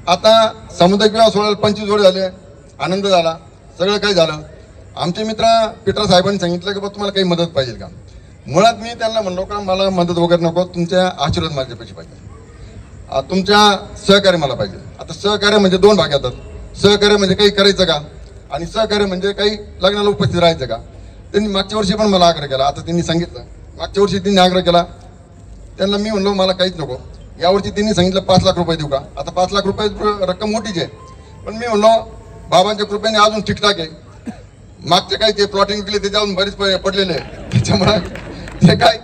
आता सामुदायिक विवाह सोहळ्याला 25 जोडे झाले, आनंद झाला, सगळं काही झालं. आमचे मित्र पीटर साहेबांनी सांगितलं की बा तुम्हाला काही मदत पाहिजे का. मुळात मी त्यांना म्हणलो का मला मदत वगैरे नको, तुमच्या आशीर्वाद माझ्यापाशी पाहिजे, तुमच्या सहकार्य मला पाहिजे. आता सहकार्य म्हणजे 2 भाग येतात. सहकार्य म्हणजे काही करायचं का आणि सहकार्य म्हणजे काही लग्नाला उपस्थित राहायचं का. त्यांनी मागच्या वर्षी पण मला आग्रह केला. आता त्यांनी सांगितलं मागच्या वर्षी त्यांनी आग्रह केला, त्यांना मी म्हणलो मला काहीच नको. यावर्षी त्यांनी सांगितलं 5 लाख रुपये देऊ का. आता 5 लाख रुपये रक्कम मोठीच आहे, पण मी म्हणलो बाबांच्या कृपेने अजून ठीकठाक आहे. मागचे काही ते प्लॉटिंग केले त्याच्यावरून बरेच पडलेले आहे, त्याच्यामुळे ते काय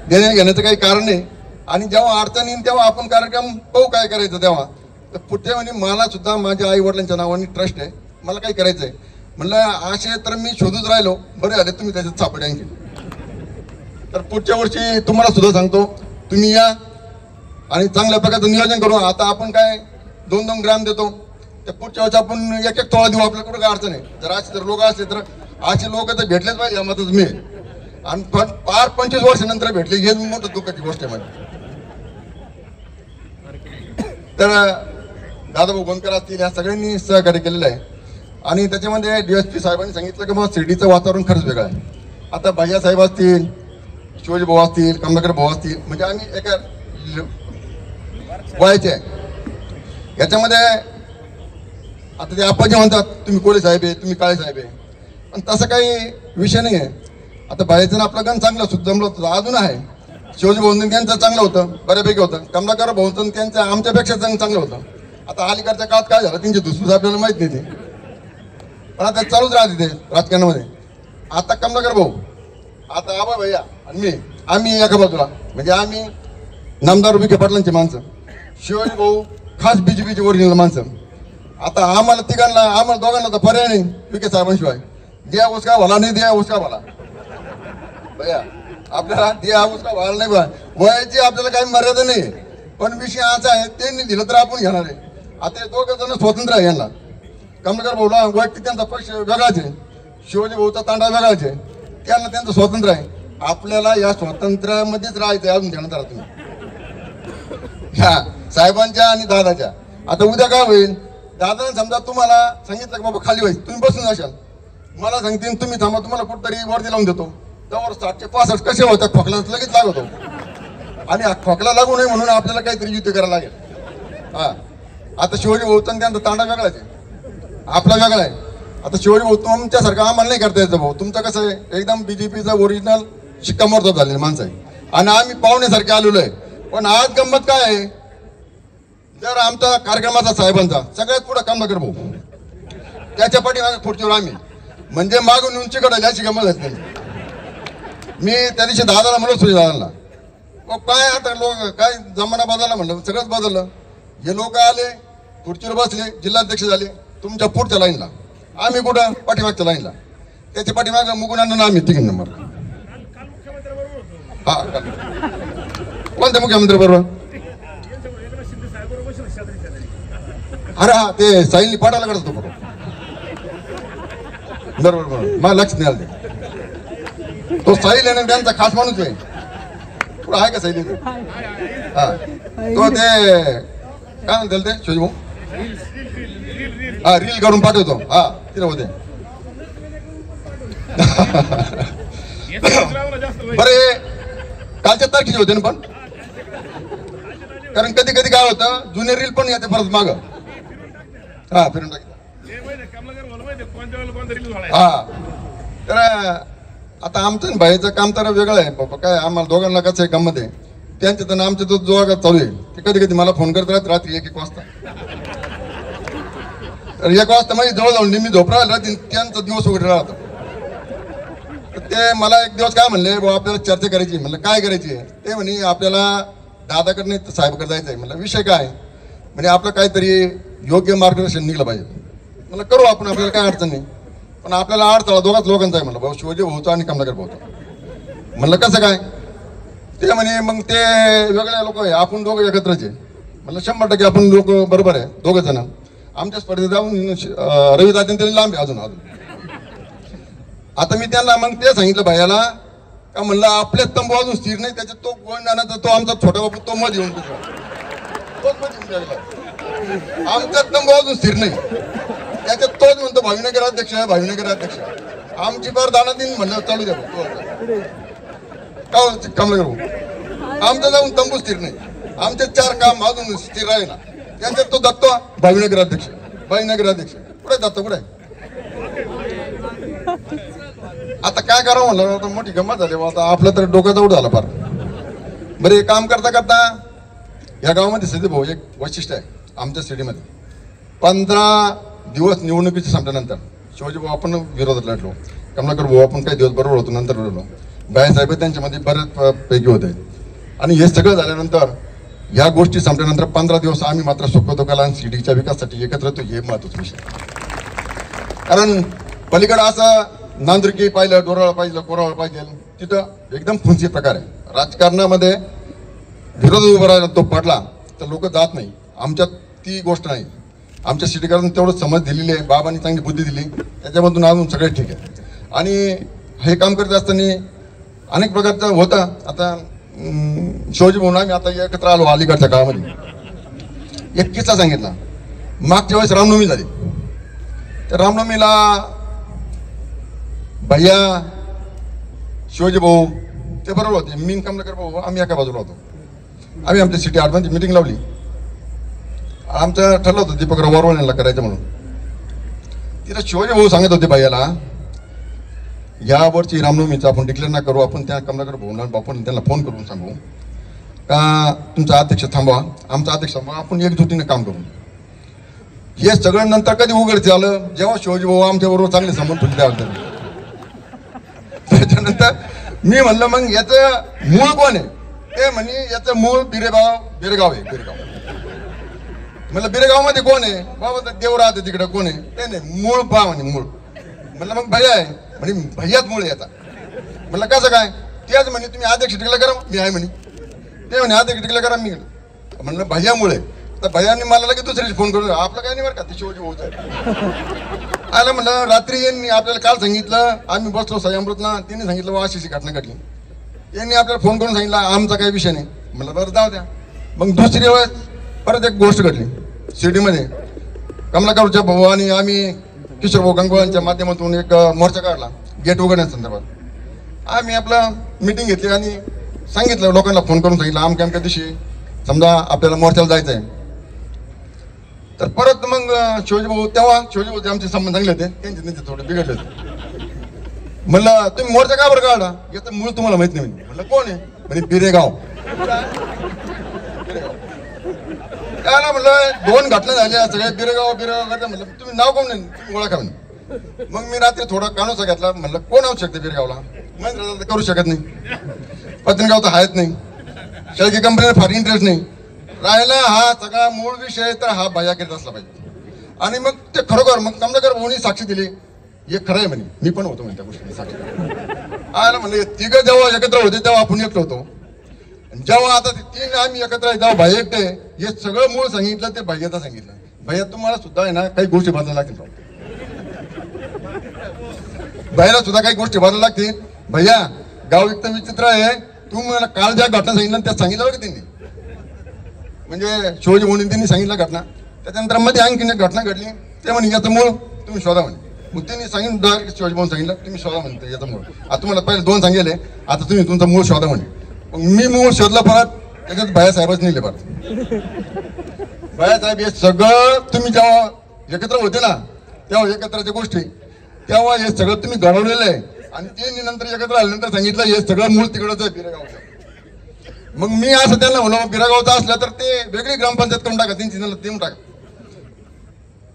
देण्या घेण्याचं काही कारण नाही. आणि जेव्हा अडचण येईल तेव्हा आपण कार्यक्रम पाहू काय करायचं तेव्हा. तर पुढे म्हणे मला सुद्धा माझ्या आई वडिलांच्या नावाने ट्रस्ट आहे, मला काही करायचं आहे. म्हणलं असे तर मी शोधूच राहिलो, बरे झाले तुम्ही त्याच्यात सापडे आणखी. तर पुढच्या वर्षी तुम्हाला सुद्धा सांगतो, तुम्ही या आणि चांगल्या प्रकारचं नियोजन करू. आता आपण काय 2-2 ग्राम देतो, तर पुढच्या वर्षी आपण 1-1 तोळा देऊ. आपल्याकडे काय अडचण आहे. जर असे जर लोक असले तर असे लोक तर भेटलेच पाहिजे यामध्येच मी. आणि पण पार 25 वर्षानंतर भेटले हे मोठं दुःखाची गोष्ट आहे माझी. तर दादाभाऊ गोंदकर असतील या सगळ्यांनी सहकार्य केलेलं आहे. आणि त्याच्यामध्ये DSP साहेबांनी सांगितलं की मग शिर्डीचं वातावरण खरंच वेगळं आहे. आता भैया साहेब असतील, शिवाजी भाऊ असतील, कमलाकर भाऊ असतील, म्हणजे आम्ही एका वयाचे आहे. याच्यामध्ये आता ते आप्पाजी म्हणतात तुम्ही कोळे साहेब आहे, तुम्ही काळे साहेब आहे, पण तसं काही विषय नाही आहे. आता बाहेरचं आपलं गण चांगलं जमलं होतं, अजून आहे. शिवाजी भाऊंचं त्यांचं चांगलं होतं, बऱ्यापैकी होतं. कमलाकर भाऊंचं त्यांचं आमच्यापेक्षा चांगलं होतं. आता अलीकडच्या काळात काय झालं त्यांची दुसरी आपल्याला माहित नाही ते, पण आता चालूच राहते ते राजकारणामध्ये. आता कमलाकर भाऊ, आता आबा भैया आणि मी, आम्ही एका बाजूला, म्हणजे आम्ही नामदार विखे पाटलांची माणसं, शिवाजी भाऊ खास BJPचे ओरिजिनल माणसं. आता आम्हाला तिघांना, आम्हाला दोघांना तर पर्याय नाही विखे साहेबांशिवाय. द्या उसका भला नाही, द्या उसका भला भैया, आपल्याला द्या उसका भला नाही बा. वयाची आपल्याला काही मर्यादा नाही, पण विषय असा आहे त्यांनी दिलं तर आपण घेणार आहे. आता हे 2 जण स्वतंत्र आहे. यांना कमलाकर भाऊला वैयक्तिक त्यांचा पक्ष वेगळाच आहे, शिवाजी भाऊचा तांडा वेगळाच आहे, त्यांना त्यांचं स्वातंत्र्य आहे. आपल्याला या स्वातंत्र्यामध्येच राहायचं आहे. अजून ध्यानात राहा तुम्ही ह्या साहेबांच्या आणि दादाच्या. आता उद्या काय होईल, दादाने समजा तुम्हाला सांगितलं की बाबा खाली व्हायचं, तुम्ही बसून जाशाल, मला सांगतील तुम्ही थांबा, तुम्हाला कुठतरी वर्दी लावून देतो. त्यावर 60-65 कसे होतात, खोकला लगेच लागतो. आणि खोकला लागू नये म्हणून आपल्याला काहीतरी युती करायला लागेल. हा, आता शिवाजी भाऊ त्यांचा तांडा वेगळाच आहे, आपला वेगळा आहे. आता शिवाजी भाऊ तुमच्यासारखं आम्हाला नाही करता येतं भाऊ. तुमचं कसं आहे, एकदम BJPचं ओरिजिनल शिक्कामोर्तब झालेलं माणसं आहे आणि आम्ही पाहुण्यासारखे आलेलो आहे. पण आज गंमत काय आहे, जर आमचा कार्यक्रमाचा साहेबांचा सगळ्यात पुढे कमलाकर भाऊ, त्याच्या पाठीमागे पुढच्यावर आम्ही, म्हणजे मागून उंची कडे याची गंमत असते. मी त्या दिवशी दादाला म्हणलो, सुजय दादाला, काय आता लोक काय जमाना बदलला म्हणलं, सगळंच बदललं. हे लोक आले खुर्चीवर बसले, जिल्हाध्यक्ष झाले तुमच्या पुढच्या लाईनला, आम्ही कुठं पाठीमागच्या लाईनला. त्याच्या पाठीमाग मुकुंदांना आम्ही 3 नंबर. हा, कोणत्या मुख्यमंत्री बरोबर? अरे हा, ते साईली पाडायला कडत होतो बरोबर बरोबर. मला लक्ष नाही आलं ते. तो साईल आहे त्यांचा खास माणूस आहे. पुढं आहे का साईल? हा, तो ते काय म्हणतात ते शिवाजी भाऊ, हा रील काढून पाठवतो. हा तिला होते बरे. कालच्या तारखेचे होते ना, पण कारण कधी कधी काय होतं, जुने रील पण येते परत माग. हा फिरून टाकलं. हा, तर आता आमचं भाईचं काम तर वेगळं आहे बाबा. काय आम्हाला दोघांना कसं आहे गंमत आहे, त्यांच्या तर आमच्या तो जोगा चालू आहे. ते कधी कधी मला फोन करत राहत रात्री 1-1 वाजता. तर 1 वाजता माझी जवळ जाऊन मी झोपरा राहते, त्यांचा दिवस उघड राहतो. ते मला एक दिवस काय म्हणले, बाबा आपल्याला चर्चा करायची. म्हणलं काय करायची आहे? ते म्हणे आपल्याला दादाकडे नाही साहेबकडे जायचं आहे. म्हणलं विषय काय? म्हणजे आपलं काहीतरी योग्य मार्गदर्शन निघलं पाहिजे. म्हणलं करू आपण, आपल्याला काय अडचण नाही, पण आपल्याला अडथळा दोघाच लोकांचा आहे. म्हणलं भाऊ शिवाजी भाऊचा आणि कमलाकर भाऊचा. म्हणलं कसं काय? ते म्हणे मग ते वेगळे लोक आहे, आपण दोघं एकत्रच आहे. म्हणलं 100% आपण लोक बरोबर आहे, 2 जण. आमच्या स्पर्धेत जाऊन रवी दादा त्यांनी लांब आहे अजून. आता मी त्यांना मग ते सांगितलं भाईला का, म्हणलं आपले तंबू अजून स्थिर नाही, त्याच्यात तो गोंडाणाचा तो आमचा छोटा बापू तो मध्ये येऊन तोच मध्ये येऊन आमचा तंबू अजून स्थिर नाही. त्याच्यात तोच म्हणतो भावीनगर अध्यक्ष आहे, भावीनगर अध्यक्ष. आमची फार दाना दिन म्हणलं चालू द्या कमला करू. आमचं जाऊन तंबू स्थिर नाही. आमचे 4 काम अजून स्थिर आहे ना. त्यांच्यात तो दत्तो भावीनगर अध्यक्ष, भावीनगर अध्यक्ष. कुठे दत्तो कुठे? आता काय करावं म्हणलं, आता मोठी गंमत झाली. आता आपलं तर डोक्याचा उड झाला फार. बरं, हे काम करता करता या गावामध्ये सध्या भाऊ एक वैशिष्ट्य आहे आमच्या सिटीमध्ये. 15 दिवस निवडणुकीच्या संपल्यानंतर शिवाजी भाऊ आपण विरोधात लढलो, कमलाकर भाऊ आपण काही दिवस बरोबर होतो, नंतर लढलो. बाळासाहेब त्यांच्यामध्ये बऱ्याच पैकी होते. आणि हे सगळं झाल्यानंतर या गोष्टी संपल्यानंतर 15 दिवस आम्ही मात्र सुखदुःखाला आणि सिटीच्या विकासासाठी एकत्र येतो. हे महत्वाचा विषय. कारण पलीकडे असं नांदुरकी पाहिलं, डोराळ पाहिलं, कोराळ पाहिजे, तिथं एकदम फुंसी प्रकार आहे. राजकारणामध्ये विरोध उभा राहिला तो पडला तर लोक जात नाही. आमच्यात ती गोष्ट नाही. आमच्या सिटीकरांनी तेवढं समज दिलेली आहे, बाबांनी चांगली बुद्धी दिली, त्याच्यामधून अजून सगळे ठीक आहे. आणि हे काम करत असताना अनेक प्रकारचं होतं. आता शिवाजी भाऊ आम्ही आता एकत्र आलो अलीकडच्या काळामध्ये. एक किस्सा सांगितला. मागच्या वेळेस रामनवमी झाली. त्या रामनवमीला भैया, शिवाजी भाऊ ते बरोबर होते. मी कमलाकर भाऊ आम्ही एका बाजूला होतो. आम्ही आमच्या सिटी आठवणची मीटिंग लावली. आमचं ठरलं होतं दीपकराव वरवळ्यांना करायचं म्हणून. तिला शिवाजी भाऊ सांगत होते भैयाला, यावरची रामनवमीचं आपण डिक्लेअर ना करू, आपण त्या कमलाकर भाऊंना आपण त्यांना फोन करून सांगू का तुमचा अध्यक्ष थांबवा, आमचा अध्यक्ष थांबवा, आपण एकजुटीने काम करू. हे सगळं नंतर कधी उघडच झालं जेव्हा शिवाजी भाऊ आमच्या बरोबर चांगले संबंध तुटले होते. त्याच्यानंतर मी म्हणलं मग याचं मूळ कोण आहे? ते म्हणे याचं मूळ बिरेगाव आहे. बिरेगाव म्हणलं बिरेगाव मध्ये कोण आहे? बाबा देव राहते तिकडे, कोण आहे? ते नाही, मूळ पहा म्हणे मूळ. म्हणलं मग भैया आहे म्हणे, भैयाच मूळ याचा. म्हणलं कसं काय? तेच म्हणे तुम्ही अध्यक्ष टिकला करा, मी आहे म्हणे. ते म्हणे अध्यक्ष टिकला करा, मी म्हणलं भैया मूळ आहे. तर भैयाने मला लगेच दुसऱ्याची फोन करून, आपलं काय नाही बरं का, ते शिवाजी भाऊच आहे. आलं म्हणलं रात्री यांनी आपल्याला काल सांगितलं, आम्ही बसलो सह्यामृतला, त्यांनी सांगितलं वा अशी घटना घडली. यांनी आपल्याला फोन करून सांगितलं आमचा काही विषय नाही. म्हणलं बरं जाऊ द्या. मग दुसरी वेळेस परत एक गोष्ट घडली सिटीमध्ये. कमलाकरच्या भाऊ आणि आम्ही किशोर भाऊ गंगवाळांच्या माध्यमातून एक मोर्चा काढला गेट उघडण्यासंदर्भात. आम्ही आपलं मीटिंग घेतली आणि सांगितलं लोकांना फोन करून सांगितलं आमच्या दिवशी समजा आपल्याला मोर्चाला जायचं आहे. तर परत मग शिवाजी भाऊ, तेव्हा शिवाजी भाऊ आमचे संबंध चांगले होते, त्यांचे थोडे बिघडले होते. म्हणलं तुम्ही मोर्चा का बरं काढला? याचं मूळ तुम्हाला माहित नाही. म्हणलं कोण आहे? म्हणजे बिरेगाव. काय म्हणलं 2 घटना झाल्या सगळे बिरेगाव करता. म्हणलं तुम्ही नाव कोण नाही, तुम्ही ओळखा म्हणे. मग मी रात्री थोडा कानोसा घेतला. म्हणलं कोण होऊ शकते बिरेगावला? मग करू शकत नाही, पत्नीगाव तर आहेच नाही, शेळकी कंपनीला फार इंटरेस्ट नाही. राहिला हा सगळा मूळ विषय तर हा भैया करीत असला पाहिजे. आणि मग ते खरोखर मग कमलाकर भाऊनी साक्षी दिली, हे खरं आहे म्हणे, मी पण होतो म्हणजे त्या गोष्टी साक्षी. आला म्हणले तिघं जेव्हा एकत्र होते तेव्हा आपण एकत्र होतो. जेव्हा आता 3 आम्ही एकत्र आहे तेव्हा भैया एकटे, हे सगळं मूळ सांगितलं ते भैयाचं सांगितलं. भैया तुम्हाला सुद्धा आहे ना काही गोष्टी बदलायला लागतील. भैयाला सुद्धा काही गोष्टी बदलायला लागतील. भैया गाव एकदम विचित्र आहे. तू मला काल ज्या घटना सांगितलं त्या सांगितलं बघ त्यांनी, म्हणजे शिवाजी भाऊंनी त्यांनी सांगितलं घटना. त्याच्यानंतर मध्ये आणखीन एक घटना घडली. ते म्हणे याचं मूळ तुम्ही शोधा म्हणे. मग त्यांनी सांगितलं शिवाजी भाऊन सांगितलं तुम्ही शोधा म्हणते याचं मूळ. आता तुम्हाला पहिले 2 सांगितले, आता तुम्ही तुमचं मूळ शोधा म्हणे. मग मी मूळ शोधलं परत, त्याच्यात भैयासाहेबच निघले परत. भैयासाहेब हे सगळं तुम्ही जेव्हा एकत्र होते ना तेव्हा एकत्रच्या गोष्टी तेव्हा हे सगळं तुम्ही घडवलेलं आहे. आणि ते नंतर एकत्र आल्यानंतर सांगितलं हे सगळं मूळ तिकडंच आहे बिरेगावचं. मग मी असं त्यांना म्हणलं बिरेगावचं असलं तर ते वेगळी ग्रामपंचायत करून टाका, त्यांची देऊन टाका.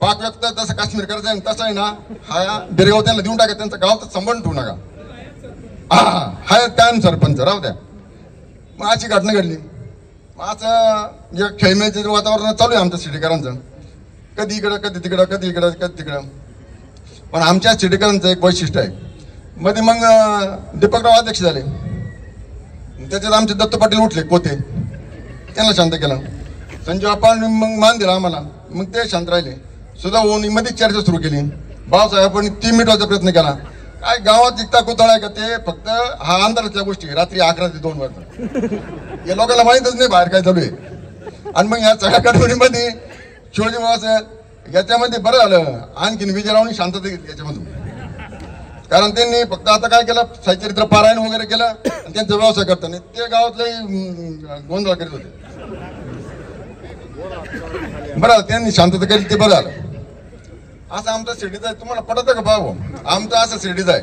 पाक व्यक्त जसं काश्मीर करायचं आहे तसं आहे ना, हा बिरेगाव त्यांना देऊन टाका, त्यांचा गावचा संबंध ठेवू नका. हा कायम सरपंच राहू द्या. मग अशी घटना घडली. मग असं खेळण्याचं वातावरण चालू आहे आमच्या सिटीकरांचं, कधी इकडं कधी तिकडं, कधी इकडं कधी तिकडं. पण आमच्या सिटीकरांचं एक वैशिष्ट्य आहे. मध्ये मग दीपकराव अध्यक्ष झाले, त्याच्यात आमचे दत्त पाटील उठले कोते, त्यांना शांत केलं. संजय आपण मग मान दिला आम्हाला, मग ते शांत राहिले. सुद्धा होऊन मध्ये चर्चा सुरू केली. भाऊसाहेबांनी 3 मिनिटाचा प्रयत्न केला. काय गावात इतका कुतळ आहे का ते फक्त हा अंधाराच्या गोष्टी रात्री 11 ते 2 वाजता. या लोकांना माहितच नाही बाहेर काय चालू आहे. आणि मग या सगळ्या गडबडीमध्ये शिवाजी महाराज याच्यामध्ये बरं झालं आणखीन विजयरावांनी शांतता घेतली याच्यामधून. कारण त्यांनी फक्त आता काय केलं, सचरित्र पारायण वगैरे केलं आणि त्यांचा व्यवसाय करताना ते गावातले गोंधळ करीत होते. बरं त्यांनी शांतता केली ते बरं झालं. असं आमचं शिर्डीचं आहे, तुम्हाला पटतं का भाऊ? आमचं असं शिर्डीचं आहे.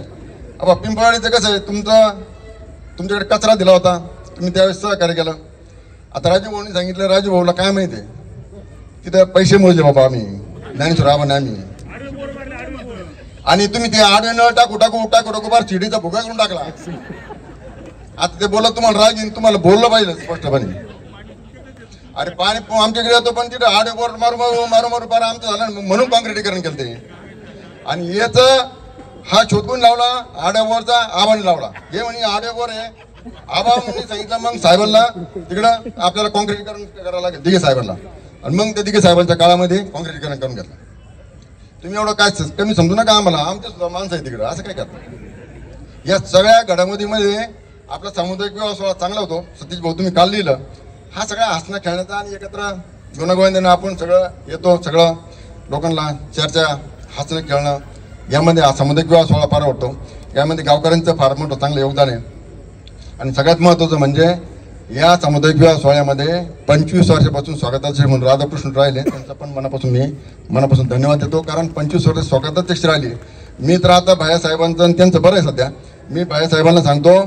अब पिंपळवाडीचं कसं आहे, तुमच्याकडे कचरा दिला होता, तुम्ही त्यावेळेस सहकार्य केलं. आता राजू भाऊनी सांगितलं, राजू भाऊला काय माहिती आहे, तिथं पैसे मोजले बाबा आम्ही, ज्ञानेश्वर आबाने आम्ही, आणि तुम्ही ते आडवे न टाकू बार शिर्डीचा भुगा करून टाकला. आता ते बोलत तुम्हाला राग येईल, तुम्हाला बोललं पाहिजे स्पष्टपणे. अरे पाणी आमच्याकडे येतो पण तिथे आडे बोर मारू पार आमचं झालं म्हणून काँक्रिटीकरण केलं ते. आणि याच हा शोधून लावला आड्यावरचा आबाने लावला. हे म्हणे आड्यावर आहे, आबा म्हणून सांगितलं. मग साहेबांना तिकडं आपल्याला काँक्रिटीकरण करायला लागेल दिघे साहेबांना, आणि मग त्या दिघे साहेबांच्या काळामध्ये काँक्रिटीकरण करून घेतलं. तुम्ही एवढं काय कमी समजू नका आम्हाला, आमच्या सुद्धा माणसं आहे तिकडं. असं काय करतात? या सगळ्या घडामोडीमध्ये आपला सामुदायिक विवाह सोहळा चांगला होतो. सतीश भाऊ तुम्ही काल लिहिलं, हा सगळा हसणं खेळण्याचा आणि एकत्र गुणगोविंदानं आपण सगळं येतो, सगळं लोकांना चर्चा हसणं खेळणं यामध्ये हा सामुदायिक विवाह सोहळा फार आवडतो. यामध्ये गावकऱ्यांचं फार मोठं चांगलं योगदान आहे. आणि सगळ्यात महत्त्वाचं म्हणजे या सामुदायिक विवाह सोहळ्यामध्ये 25 वर्षापासून स्वागताध्यक्ष म्हणून राधाकृष्ण राहिले, त्यांचा पण मनापासून धन्यवाद देतो. कारण 25 वर्ष स्वागताध्यक्ष राहिले. मी तर आता भायासाहेबांचं आणि त्यांचं बरं आहे सध्या. मी भायासाहेबांना सांगतो,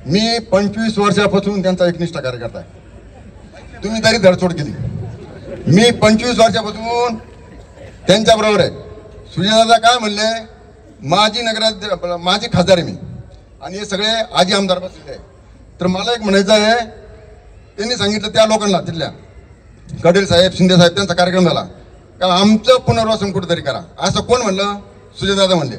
मी 25 वर्षापासून त्यांचा एकनिष्ठ कार्यकर्ता आहे. तुम्ही तरी धडसोड केली, मी 25 वर्षापासून त्यांच्याबरोबर आहे. सुजयदादा काय म्हणले, माझी खासदार आहे मी, आणि हे सगळे आजी आमदार बसलेले आहे. तर मला एक म्हणायचं आहे, त्यांनी सांगितलं त्या लोकांना, तिथल्या कडेल साहेब, शिंदे साहेब, त्यांचा कार्यक्रम झाला का आमचं पुनर्वसन कुठेतरी करा. असं कोण म्हणलं? सुजयदादा म्हणले.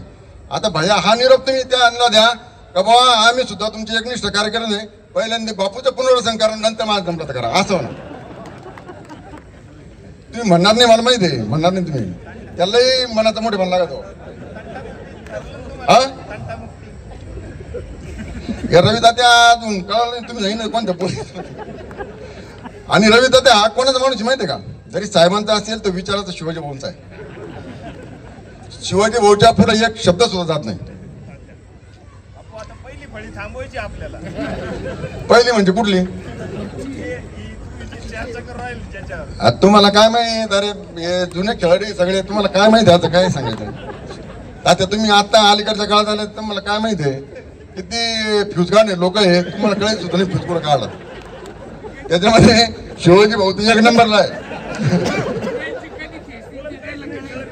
आता भैया हा निरोप तुम्ही त्यांना द्या का बाबा आम्ही सुद्धा तुमचे एकनिष्ठ कार्यक्रम आहे, पहिल्यांदा बापूचं पुनर्वसन करा, नंतर माझं जमलं करा. असं म्हणा तुम्ही म्हणणार नाही, मला माहिती आहे म्हणणार नाही तुम्ही. त्यालाही मनाचा मोठे म्हणला का तो? हा रवी तात्या अजून कळलं नाही, तुम्ही नाही कोणत्या पोलीस. आणि रवी तात्या हा कोणाचा माणूस माहिती आहे का? जरी साहेबांचा असेल तर विचाराचा शिवाजी भाऊंचा आहे. शिवाजी भाऊच्या पुढे एक शब्द सुद्धा जात नाही. पहिली म्हणजे कुठली? तुम्हाला काय माहित? अरे हे जुने खेळाडू सगळे, तुम्हाला काय माहिती आता काय सांगायचं? आता तुम्ही आता अलीकडच्या काळात आले, तुम्हाला काय माहिती आहे किती फ्युजगाने लोक आहे, तुम्हाला कळायचं सुद्धा नाही फ्युजकुडं काढला. त्याच्यामध्ये शिवाजी भाऊ तर एक नंबरला आहे.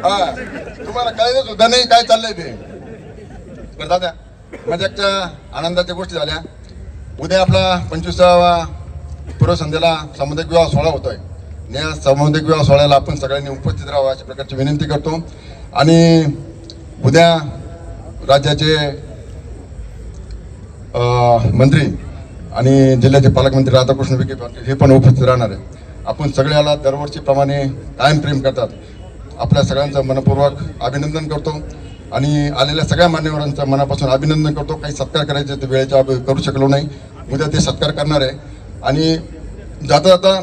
हा तुम्हाला कळायचं सुद्धा नाही काय चाललंय ते. बरं दादा, मजाकच्या आनंदाच्या गोष्टी झाल्या. उद्या आपला 25वा पूर्वसंध्येला सामुदायिक विवाह सोहळा होतोय. या सामुदायिक विवाह सोहळ्याला आपण सगळ्यांनी उपस्थित राहावं अशा प्रकारची विनंती करतो. आणि उद्या राज्याचे मंत्री आणि जिल्ह्याचे पालकमंत्री राधाकृष्ण विखे पाटील हे पण उपस्थित राहणार आहे. आपण सगळ्याला दरवर्षीप्रमाणे कायम प्रेम करतात. आपल्या सगळ्यांचं मनपूर्वक अभिनंदन करतो आणि आलेल्या सगळ्या मान्यवरांचं मनापासून अभिनंदन करतो. काही सत्कार करायचे ते वेळेच्या करू शकलो नाही, उद्या ते सत्कार करणार आहे. आणि जाता जाता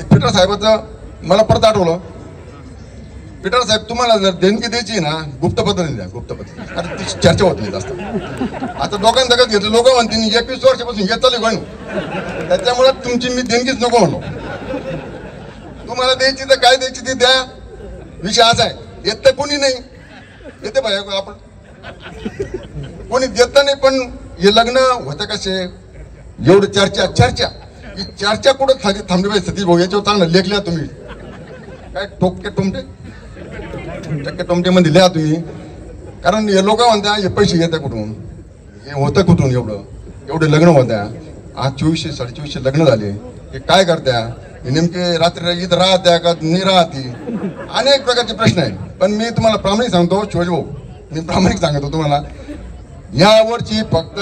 पीटर साहेबाचं मला परत आठवलं, पीटर साहेब तुम्हाला जर देणगी द्यायची ना गुप्तपत्र द्या, गुप्तपत्र. आता ती चर्चा होत नाही जास्त. आता दोघांना जगत घेतलं, लोक म्हणते 21 वर्षापासून हे चालू गणू, त्याच्यामुळे तुमची मी देणगीच नको म्हणलो. तुम्हाला द्यायची तर काय द्यायची ती द्या, विषय असा आहे. येत कोणी नाही, येते भाई आपण कोणी देत नाही. पण हे लग्न होतं कसे, एवढं चर्चा ही चर्चा कुठं थांबली पाहिजे. सतीश भाऊ याच्यावर चांगलं लेखल्या तुम्ही, काय टोके टोमटे मध्ये लिहा तुम्ही. कारण हे लोक म्हणता हे पैसे येतात कुठून, हे होतं कुठून, एवढे लग्न होत्या. आज 2400 2450 लग्न झाले. हे काय करत्या, हे नेमके रात्री इथं राहत्या का नाही राहती, अनेक प्रकारचे प्रश्न आहेत. पण मी तुम्हाला प्रामाणिक सांगतो शिवाजी भाऊ, मी प्रामाणिक सांगतो तुम्हाला, यावरची फक्त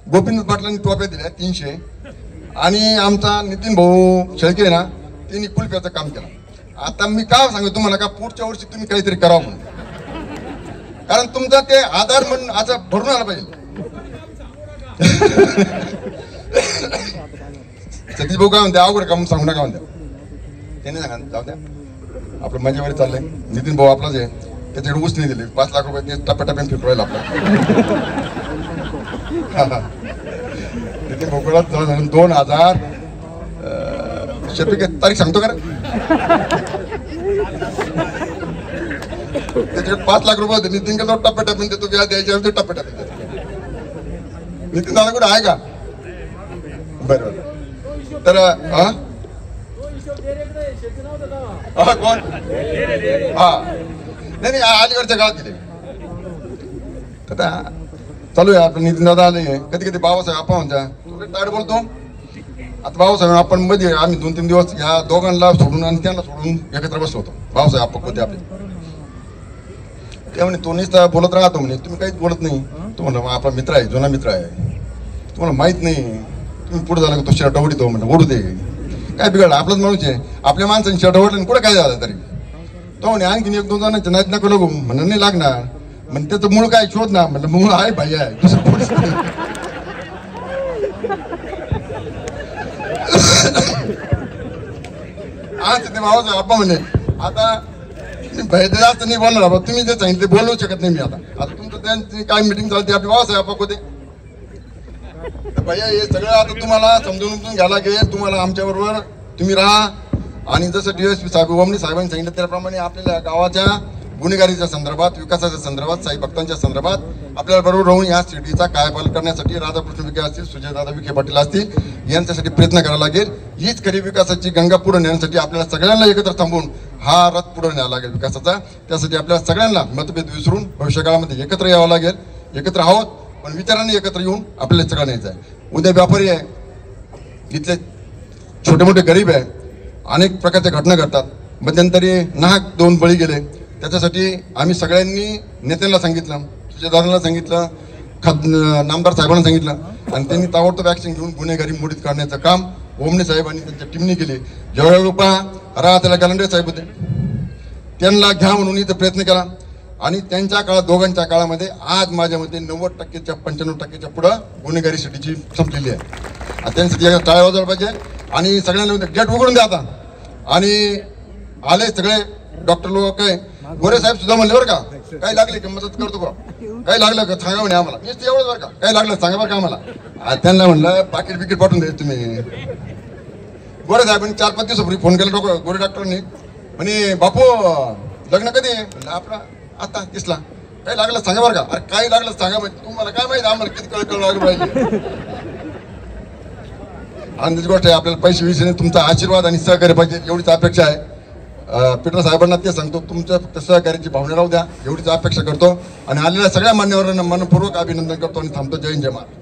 गोपीनाथ पाटलांनी टोप्या दिल्या 300, आणि आमचा नितीन भाऊ शेळके ना त्यांनी कुलप्याचं काम केलं. आता मी काय सांगतो तुम्हाला का पुढच्या वर्षी तुम्ही काहीतरी करावं म्हणून, कारण तुमचा ते आधार म्हणून आता भरून आला पाहिजे. सतीश भाऊ काय म्हणते, अवघड काम सांगू नका म्हणते, त्यांनी सांगा जाऊ द्या. आपलं मजेवारी चाललंय. नितीन भाऊ आपलाच आहे, त्याच्याकडे ऊस नाही दिले, 5 लाख रुपये टप्प्याटप्प्याने फिरवायला आपलं. नितीन भाऊकडे 2000 शफिक तारीख सांगतो का, त्याच्याकडे 5 लाख रुपये होते. नितीन का टप्प्याटप्प्याने देतो, व्याज द्यायच्या टप्प्याटप्प्याने देतो. नितीन दादा कुठे आहे का? बरोबर. तर कोण? हा नाही अलीकडच्या काळात दिले. तर चालू आहे आपलं. नितीन दादा आले, कधी कधी बाबासाहेब आपण म्हणता ताड बोलतो. आता बाबासाहेब आपण मध्ये आम्ही 2-3 दिवस ह्या दोघांना सोडून आणि त्यांना सोडून एकत्र बसलो होतो. बाबासाहेब आपण होते आपले, ते म्हणे तो नुसता बोलत राहतो म्हणे, तुम्ही काहीच बोलत नाही. तो म्हणलं आपला मित्र आहे, जुना मित्र आहे, तुम्हाला माहित नाही, तुम्ही पुढे झाला का तो शर्ट ओढतो म्हणलं. ओढू दे, काय बिघडलं, आपलाच माणूस आहे. आपल्या माणसाने शर्ट ओढलं कुठे काय झालं तरी. तो म्हणे आणखीन 1-2 जणांच्या नाहीत नको लागू म्हणून नाही लागणार. म्हणजे त्याचं मूळ काय शोध ना. म्हणलं मूळ आहे भाई आहे, दुसरं पुढे आज ते भावाचं आपण म्हणे आता भय जास्त नाही बोलणार बाबा, तुम्ही जे सांगितले बोलवू शकत नाही मी. आता तुमचं त्यांची काय मिटिंग चालते आपली भावासाहेब आपण होते. भैया हे सगळं आता तुम्हाला समजून घ्यायला लागेल. तुम्हाला आमच्या बरोबर तुम्ही राहा. आणि जसं DSP साहेब ओमनी साहेबांनी सांगितलं त्याप्रमाणे आपल्याला गावाच्या गुन्हेगारीच्या संदर्भात, विकासाच्या संदर्भात, साई भक्तांच्या संदर्भात आपल्याला बरोबर राहून या सिटीचा कायापालट करण्यासाठी राधाकृष्ण विखे असतील, सुजयदादा विखे पाटील असतील, यांच्यासाठी प्रयत्न करावा लागेल. हीच खरी विकासाची गंगा पुढे नेण्यासाठी आपल्याला सगळ्यांना एकत्र थांबून हा रथ पुढे न्यावा लागेल विकासाचा. त्यासाठी आपल्याला सगळ्यांना मतभेद विसरून भविष्यकाळामध्ये एकत्र यावं लागेल. एकत्र आहोत पण विचारांनी एकत्र येऊन आपल्याला सगळं न्यायचं आहे. उद्या व्यापारी आहे, इथले छोटे मोठे गरीब आहे, अनेक प्रकारच्या घटना घडतात. मध्यंतरी नाहक 2 बळी गेले. त्याच्यासाठी आम्ही सगळ्यांनी नेत्यांना सांगितलं, सुजयदादांना सांगितलं, नामदार साहेबांना सांगितलं आणि त्यांनी ताबडतोब ॲक्शन घेऊन गुन्हेगारी मोडीत काढण्याचं काम ओमने साहेब आणि त्यांच्या टीमने केले. जेव्हा त्याला गलांडे साहेब होते, त्यांना घ्या म्हणून इथं प्रयत्न केला. आणि त्यांच्या काळात, दोघांच्या काळामध्ये आज माझ्या मते 90%च्या 95% पुढं गुन्हेगारी सिटीची संपलेली आहे. त्यांच्यासाठी टाळ्या वाजवायला पाहिजे. आणि सगळ्यांना गेट उघडून द्या आता. आणि आले सगळे डॉक्टर लोक, काय गोरे साहेब सुद्धा म्हणले बरं का, काही लागले की मदत करतो बा, काही लागलं का सांगा म्हणे आम्हाला. मीच एवढंच बरं का, काही लागलं सांगा बरं का आम्हाला. त्यांना म्हणलं पाकिट बिकीट पाठवून द्या तुम्ही. गोरे साहेबांनी 4-5 दिवसापूर्वी फोन केला गोरे डॉक्टरांनी, म्हणे बापू लग्न कधी आहे? म्हणलं आपला आता 30ला. काही लागलं सांगा बरं का. अरे काही लागलं सांगा म्हणजे तुम्हाला काय माहिती आम्हाला किती कळ लागलं पाहिजे. आनंदाची गोष्ट आहे, आपल्याला पैसे विषयी तुमचा आशीर्वाद आणि सहकार्य पाहिजे एवढीच अपेक्षा आहे. पीटर साहेबांना ते सांगतो, तुमच्या फक्त सहकार्याची भावना राहू द्या एवढीच अपेक्षा करतो. आणि आलेल्या सगळ्या मान्यवरांना मनपूर्वक अभिनंदन करतो आणि थांबतो. जय हिंद, जय महाराज.